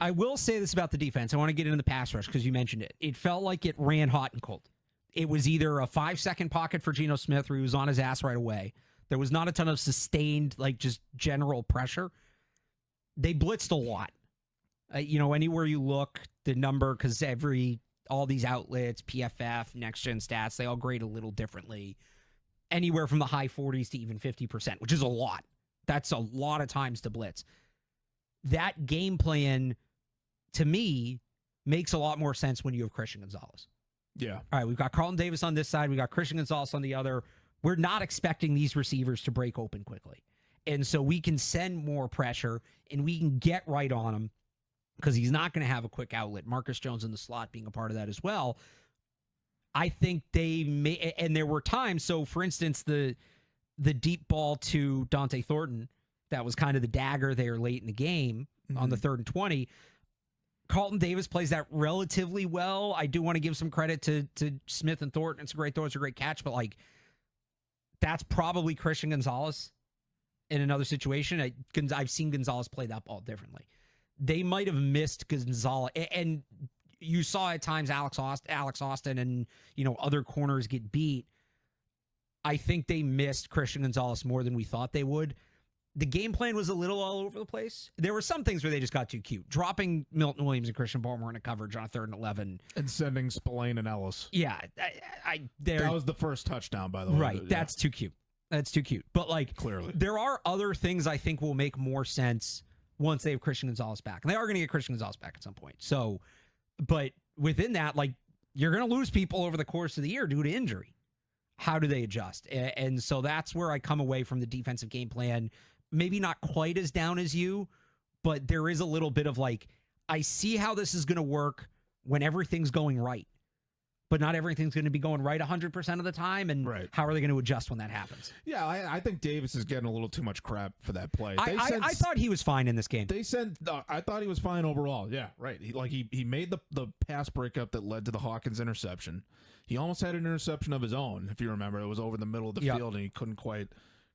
I will say this about the defense. I want to get into the pass rush because you mentioned it. It felt like it ran hot and cold. It was either a 5-second pocket for Geno Smith where he was on his ass right away. There was not a ton of sustained, like, just general pressure. They blitzed a lot. Anywhere you look, the number, because all these outlets, PFF, Next Gen Stats, they all grade a little differently. Anywhere from the high 40s to even 50%, which is a lot. That's a lot of times to blitz. That game plan, to me, makes a lot more sense when you have Christian Gonzalez. Yeah. All right, we've got Carlton Davis on this side. We got Christian Gonzalez on the other. We're not expecting these receivers to break open quickly. And so we can send more pressure and we can get right on him because he's not going to have a quick outlet. Marcus Jones in the slot being a part of that as well. I think they may, and there were times, so for instance, the deep ball to Dante Thornton, that was kind of the dagger there late in the game on the 3rd and 20. Carlton Davis plays that relatively well. I do want to give some credit to Smith and Thornton. It's a great throw. It's a great catch. But, like, that's probably Christian Gonzalez in another situation. I've seen Gonzalez play that ball differently. They might have missed Gonzalez. And you saw at times Alex Austin and, other corners get beat. I think they missed Christian Gonzalez more than we thought they would. The game plan was a little all over the place. There were some things where they just got too cute. Dropping Milton Williams and Christian Barmore in a coverage on a 3rd and 11. And sending Spillane and Ellis. Yeah. That was the first touchdown, by the way. Right. Yeah. That's too cute. That's too cute. But, like, clearly, there are other things I think will make more sense once they have Christian Gonzalez back. And they are going to get Christian Gonzalez back at some point. So, but within that, like, you're going to lose people over the course of the year due to injury. How do they adjust? And so that's where I come away from the defensive game plan. Maybe not quite as down as you, but there is a little bit of, like, I see how this is going to work when everything's going right, but not everything's going to be going right 100% of the time. And how are they going to adjust when that happens? Yeah, I think Davis is getting a little too much crap for that play. I thought he was fine in this game. I thought he was fine overall. Yeah, right. He made the pass breakup that led to the Hawkins interception. He almost had an interception of his own, if you remember. It was over the middle of the field, and he couldn't quite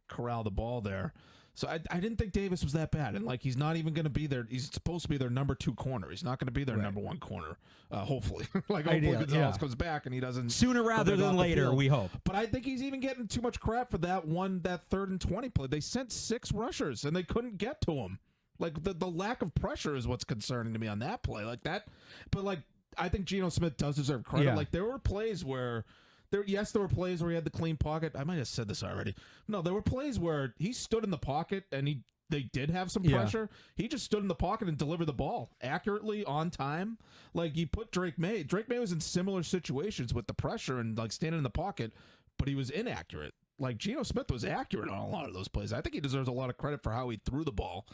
corral the ball there. So I didn't think Davis was that bad. And, like, he's not even going to be there. He's supposed to be their number 2 corner. He's not going to be their number 1 corner, hopefully. Hopefully Gonzalez comes back and he doesn't. Sooner rather than later, we hope. But I think he's even getting too much crap for that 3rd and 20 play. They sent 6 rushers, and they couldn't get to him. Like, the lack of pressure is what's concerning to me on that play. Like that. But, like, I think Geno Smith does deserve credit. Yeah. Like, there were plays where there were plays where he had the clean pocket. I might have said this already. No, there were plays where he stood in the pocket and they did have some pressure. He just stood in the pocket and delivered the ball accurately on time. Like, you put Drake May. Drake May was in similar situations with the pressure and, like, standing in the pocket, but he was inaccurate. Like, Geno Smith was accurate on a lot of those plays. I think he deserves a lot of credit for how he threw the ball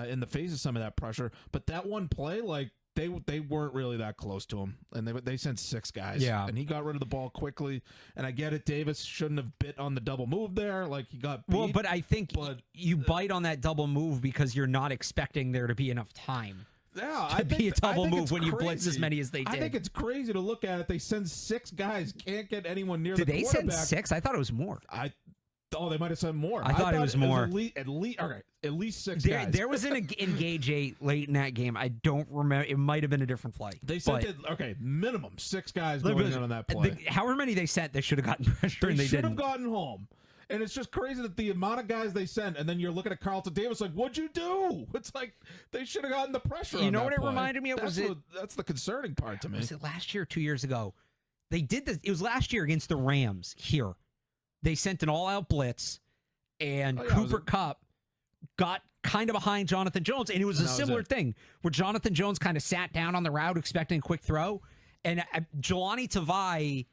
in the face of some of that pressure. But that one play, like, They weren't really that close to him, and they sent 6 guys. Yeah, and he got rid of the ball quickly. And I get it, Davis shouldn't have bit on the double move there. Like, he got beat. Well, but I think you bite on that double move because you're not expecting there to be enough time. Yeah, to be a double move when you blitz as many as they did. I think it's crazy to look at it. They send 6 guys, can't get anyone near the quarterback. Did they send 6? I thought it was more. They might have sent more. I thought it was more. At least 6 guys. There was an Engage 8 late in that game. I don't remember. It might have been a different play. They sent minimum 6 guys going in on that play. However many they sent, they should have gotten pressure, and they should didn't. have gotten home. And it's just crazy that the amount of guys they sent, and then you're looking at Carlton Davis like, what'd you do? It's like they should have gotten the pressure. You know on what that play. It reminded me of? That's the concerning part to me. Was it last year or 2 years ago? They did this. It was last year against the Rams here. They sent an all-out blitz, and Cooper Kupp got kind of behind Jonathan Jones, and it was a similar thing where Jonathan Jones kind of sat down on the route expecting a quick throw, and Jelani Tavai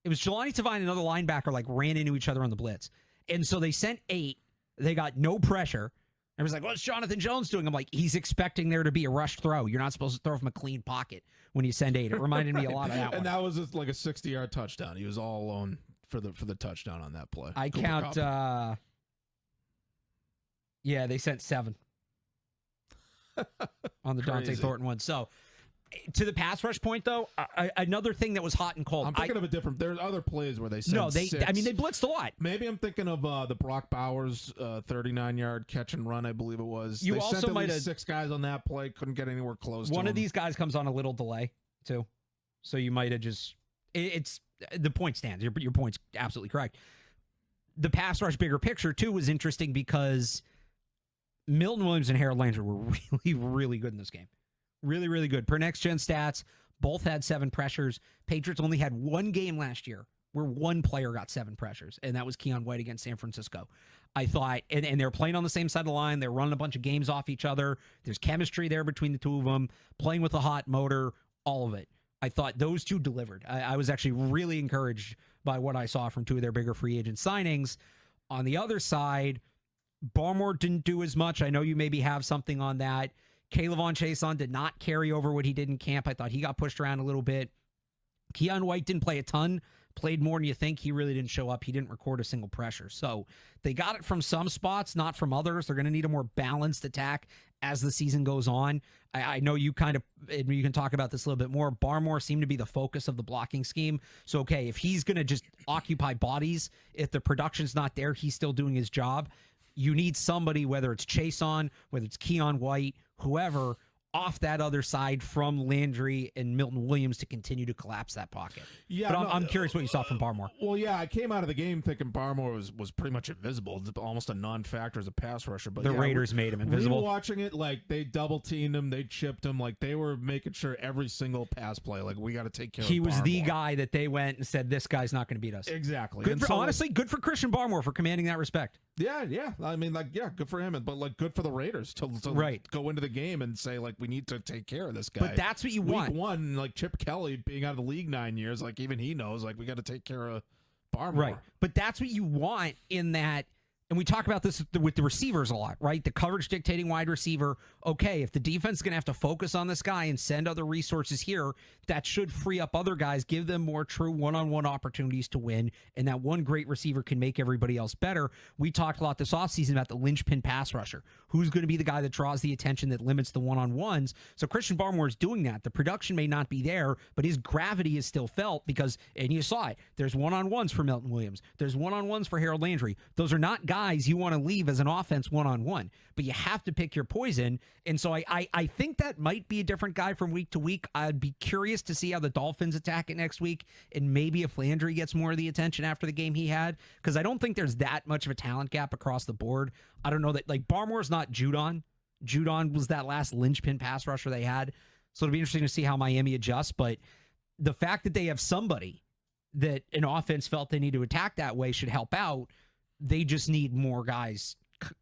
and another linebacker like ran into each other on the blitz. And so they sent 8. They got no pressure. I was like, what's Jonathan Jones doing? I'm like, he's expecting there to be a rush throw. You're not supposed to throw from a clean pocket when you send 8. It reminded me a lot of that one. And that was just like a 60-yard touchdown. He was all alone for the touchdown on that play. I count they sent 7 on the Dante Thornton one. So To the pass rush point, though, another thing that was hot and cold. I'm thinking of a different. There's other plays where they said no, they. 6. I mean, they blitzed a lot. Maybe I'm thinking of the Brock Bowers 39-yard catch and run. I believe it was. You they also sent at might least 6 guys on that play. Couldn't get anywhere close. One to of him. these guys comes on a little delay too, so you might have just. It's the point stands. Your point's absolutely correct. The pass rush bigger picture too was interesting because Milton Williams and Harold Landry were really, really good in this game. Really, really good. Per next gen stats, both had 7 pressures. Patriots only had one game last year where one player got 7 pressures, and that was Keon White against San Francisco. I thought, and they're playing on the same side of the line. They're running a bunch of games off each other. There's chemistry there between the two of them, playing with a hot motor, all of it. I thought those two delivered. I was actually really encouraged by what I saw from 2 of their bigger free agent signings. On the other side, Barmore didn't do as much. I know you maybe have something on that. Kayvon Chason did not carry over what he did in camp. I thought he got pushed around a little bit. Keon White didn't play a ton, played more than you think. He really didn't show up. He didn't record a single pressure. So they got it from some spots, not from others. They're going to need a more balanced attack as the season goes on. I know you kind of, you can talk about this a little bit more. Barmore seemed to be the focus of the blocking scheme. So, okay, if he's going to just occupy bodies, if the production's not there, he's still doing his job. You need somebody, whether it's Chason, whether it's Keon White, whoever, off that other side from Landry and Milton Williams to continue to collapse that pocket. Yeah, but I'm curious what you saw from Barmore. Well, yeah, I came out of the game thinking Barmore was pretty much invisible, almost a non-factor as a pass rusher. But the Raiders made him invisible. Watching it, like they double-teamed him, they chipped him, like they were making sure every single pass play, like we got to take care of Barmore. He was the guy that they went and said, this guy's not going to beat us. Exactly. Honestly, good for Christian Barmore for commanding that respect. Yeah. I mean, good for him, but good for the Raiders to go into the game and say, like, we need to take care of this guy. But that's what you want. Week 1, like Chip Kelly being out of the league 9 years, like even he knows, like we got to take care of Barmore. Right. But that's what you want in that. And we talk about this with the receivers a lot, right? The coverage dictating wide receiver. Okay, if the defense is going to have to focus on this guy and send other resources here, that should free up other guys, give them more true one-on-one opportunities to win, and that one great receiver can make everybody else better. We talked a lot this offseason about the linchpin pass rusher. Who's going to be the guy that draws the attention, that limits the one-on-ones? So Christian Barmore is doing that. The production may not be there, but his gravity is still felt because, and you saw it, there's one-on-ones for Milton Williams. There's one-on-ones for Harold Landry. Those are not guys you want to leave as an offense one-on-one, but you have to pick your poison. And so I think that might be a different guy from week to week. I'd be curious to see how the Dolphins attack it next week, and maybe if Landry gets more of the attention after the game he had, because I don't think there's that much of a talent gap across the board. I don't know that, like, Barmore's not Judon. Judon was that last linchpin pass rusher they had. So it'll be interesting to see how Miami adjusts, but the fact that they have somebody that an offense felt they need to attack that way should help out. They just need more guys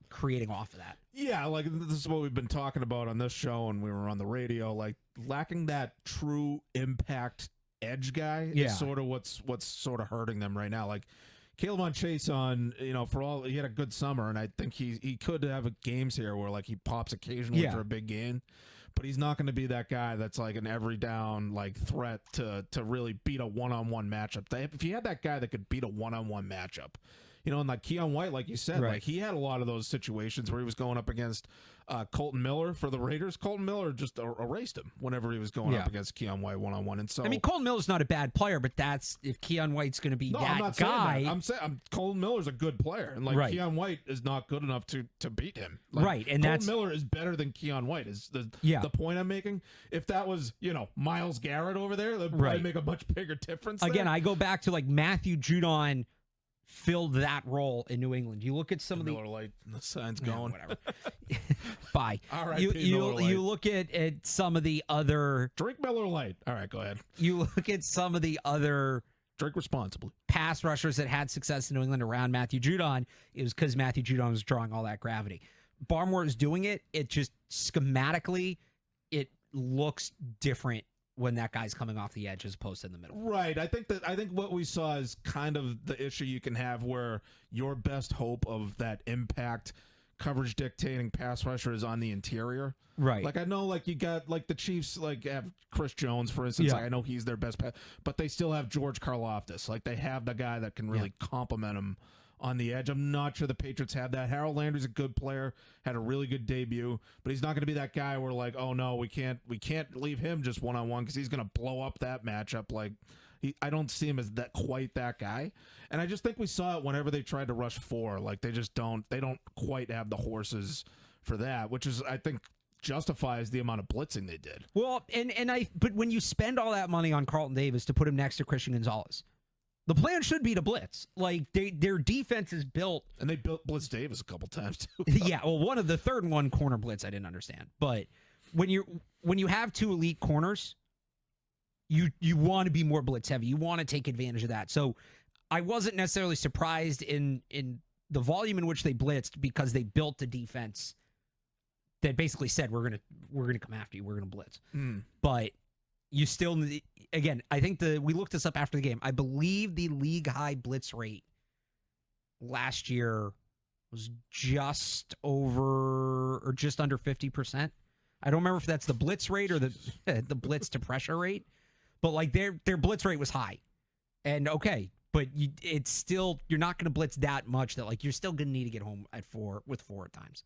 creating off of that. Yeah, like this is what we've been talking about on this show, and we were on the radio. Like lacking that true impact edge guy is sort of what's sort of hurting them right now. Like Kayvon Chason, for all he had a good summer, and I think he could have games here where like he pops occasionally for a big game. But he's not going to be that guy that's like an every down like threat to really beat a one-on-one matchup. If you had that guy that could beat a one-on-one matchup, and like Keon White, like you said, like he had a lot of those situations where he was going up against Colton Miller for the Raiders. Colton Miller just erased him whenever he was going up against Keon White one-on-one. And so, I mean, Colton Miller's not a bad player, but that's if Keon White's going to be that I'm not guy. Saying that. I'm saying Colton Miller's a good player, and like Keon White is not good enough to beat him. Like, and Colton Miller is better than Keon White. Is the point I'm making? If that was Myles Garrett over there, that'd probably make a much bigger difference. Again, I go back to like Matthew Judon filled that role in New England. You look at some of the Miller Lite, the sign's going. Whatever. Bye. All right. You look at some of the other drink Miller Lite. All right, go ahead. You look at some of the other drink responsibly pass rushers that had success in New England around Matthew Judon. It was because Matthew Judon was drawing all that gravity. Barmore is doing it. It just schematically it looks different when that guy's coming off the edge as opposed to in the middle. Right. I think what we saw is kind of the issue you can have where your best hope of that impact coverage dictating pass rusher is on the interior. Right. Like I know like you got like the Chiefs like have Chris Jones, for instance. Like, I know he's their best pass, but they still have George Karlaftis. Like they have the guy that can really complement him on the edge. I'm not sure the Patriots have that. Harold Landry's a good player, had a really good debut, but he's not going to be that guy where like, oh no, we can't leave him just one-on-one because he's going to blow up that matchup. Like, I don't see him as quite that guy. And I just think we saw it whenever they tried to rush 4. Like, they don't quite have the horses for that, which is, I think, justifies the amount of blitzing they did. Well, but when you spend all that money on Carlton Davis to put him next to Christian Gonzalez, the plan should be to blitz. Like, their defense is built. And they blitz Davis a couple times, too. Yeah, well, one of the third one corner blitz I didn't understand. But when you have 2 elite corners, you want to be more blitz heavy. You want to take advantage of that. So I wasn't necessarily surprised in the volume in which they blitzed because they built a defense that basically said, we're gonna come after you. We're going to blitz. But you still, again, I think we looked this up after the game. I believe the league high blitz rate last year was just over or just under 50%. I don't remember if that's the blitz rate or the blitz to pressure rate, but like their blitz rate was high. And okay, but it's still, you're not going to blitz that much that like you're still going to need to get home with 4 at times.